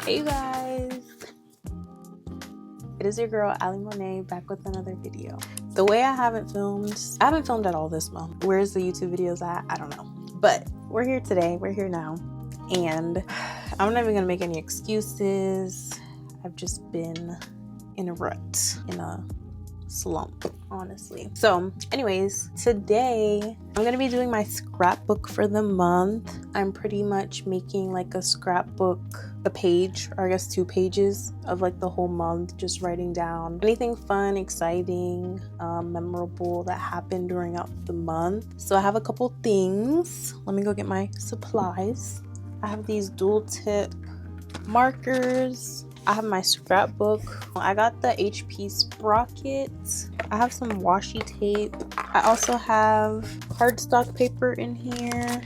Hey you guys, it is your girl 𝐒𝐮𝐬𝐬 back with another video. The way I haven't filmed at all this month. Where's the YouTube videos at? I don't know, but we're here today, we're here now, and I'm not even gonna make any excuses. I've just been in a rut, in a slump, honestly. So anyways, today I'm gonna be doing my scrapbook for the month. I'm pretty much making like a scrapbook, a page, or I guess 2 pages of like the whole month, just writing down anything fun, exciting, memorable that happened during the month. So I have a couple things. Let me go get my supplies. I have these dual tip markers. I have my scrapbook. I got the HP sprocket. I have some washi tape. I also have cardstock paper in here.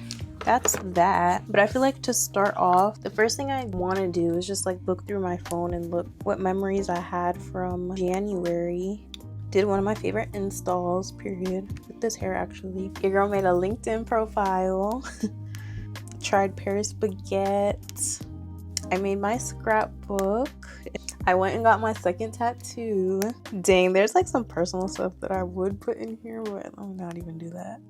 That's that. But I feel like to start off, the first thing I want to do is just like look through my phone and look what memories I had from January. Did one of my favorite installs, period, with this hair actually. Your girl made a LinkedIn profile. Tried Paris baguette. I made my scrapbook. I went and got my second tattoo. Dang, there's like some personal stuff that I would put in here, but I'm not even do that.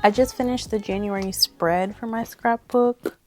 I just finished the January spread for my scrapbook.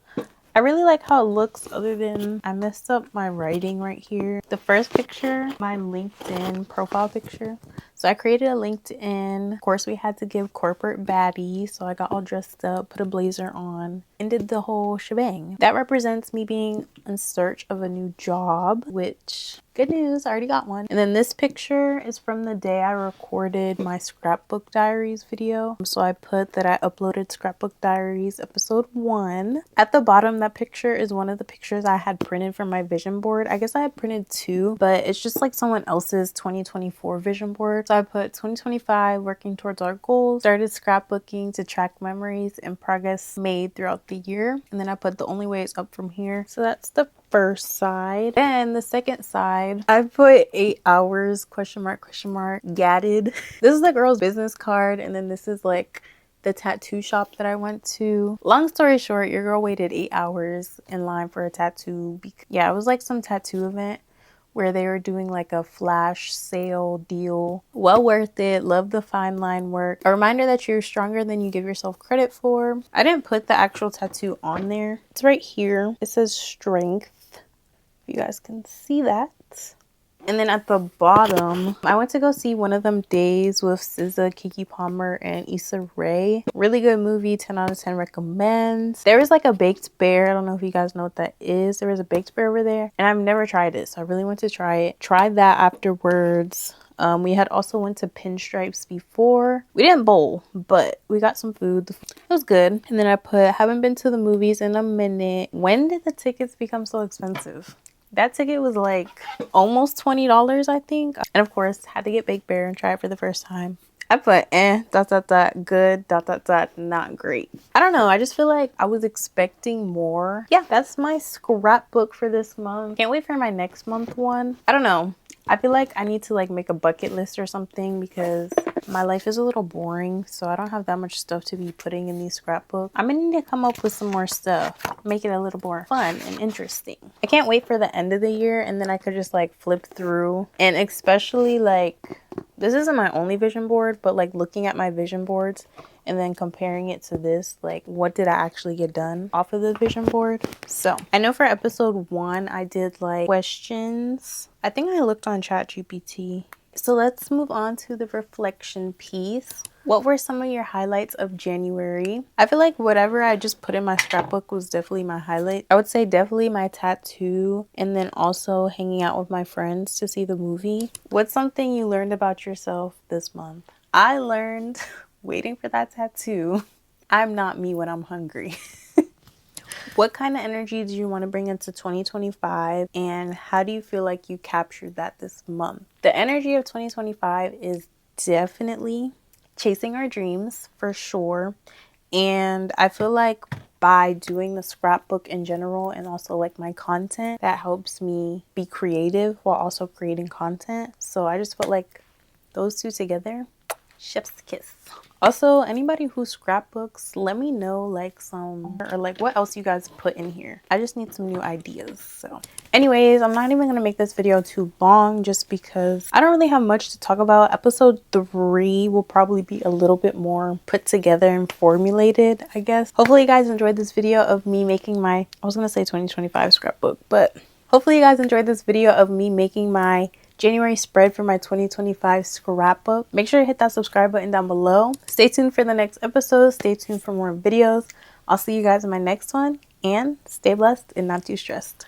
I really like how it looks, other than I messed up my writing right here. The first picture, my LinkedIn profile picture. So I created a LinkedIn. Of course, we had to give corporate baddie. So I got all dressed up, put a blazer on, and did the whole shebang. That represents me being in search of a new job, which, good news, I already got one. And then this picture is from the day I recorded my scrapbook diaries video. So I put that I uploaded scrapbook diaries episode 1. At the bottom, that picture is one of the pictures I had printed from my vision board. I guess I had printed 2, but it's just like someone else's 2024 vision board. So I put 2025, working towards our goals, started scrapbooking to track memories and progress made throughout the year. And then I put the only way is up from here. So that's the first side. And the second side, I put 8 hours, question mark, gatted. This is the girl's business card. And then this is like the tattoo shop that I went to. Long story short, your girl waited 8 hours in line for a tattoo. Yeah, it was like some tattoo event where they were doing like a flash sale deal. Well worth it. Love the fine line work. A reminder that you're stronger than you give yourself credit for. I didn't put the actual tattoo on there. It's right here. It says strength. You guys can see that. And then at the bottom, I went to go see One of Them Days with SZA, Keke Palmer, and Issa Rae. Really good movie, 10 out of 10 recommends. There was like a baked bear. I don't know if you guys know what that is. There was a baked bear over there, and I've never tried it, so I really want to try it. Tried that afterwards. We had also went to Pinstripes before. We didn't bowl, but we got some food. It was good. And then I put, haven't been to the movies in a minute. When did the tickets become so expensive? That ticket was like almost $20, I think. And of course, had to get baked bear and try it for the first time. I put good, not great. I don't know. I just feel like I was expecting more. Yeah, that's my scrapbook for this month. Can't wait for my next month one. I don't know. I feel like I need to like make a bucket list or something because my life is a little boring, so I don't have that much stuff to be putting in these scrapbooks. I'm gonna need to come up with some more stuff, make it a little more fun and interesting. I can't wait for the end of the year, and then I could just like flip through, and especially like, this isn't my only vision board, but like looking at my vision boards and then comparing it to this, like what did I actually get done off of the vision board. So I know for episode 1 I did like questions. I think I looked on ChatGPT So let's move on to the reflection piece. What were some of your highlights of January? I feel like whatever I just put in my scrapbook was definitely my highlight. I would say definitely my tattoo, and then also hanging out with my friends to see the movie. What's something you learned about yourself this month? I learned waiting for that tattoo, I'm not me when I'm hungry. What kind of energy do you want to bring into 2025, and how do you feel like you captured that this month? The energy of 2025 is definitely chasing our dreams for sure. And I feel like by doing the scrapbook in general and also like my content, that helps me be creative while also creating content. So I just felt like those two together, chef's kiss. Also, anybody who scrapbooks, let me know like some, or like what else you guys put in here. I just need some new ideas. So anyways, I'm not even gonna make this video too long just because I don't really have much to talk about. Episode 3 will probably be a little bit more put together and formulated, I guess. Hopefully you guys enjoyed this video of me making my, I was gonna say 2025 scrapbook, but hopefully you guys enjoyed this video of me making my January spread for my 2025 scrapbook. Make sure to hit that subscribe button down below. Stay tuned for the next episode. Stay tuned for more videos. I'll see you guys in my next one, and stay blessed and not too stressed.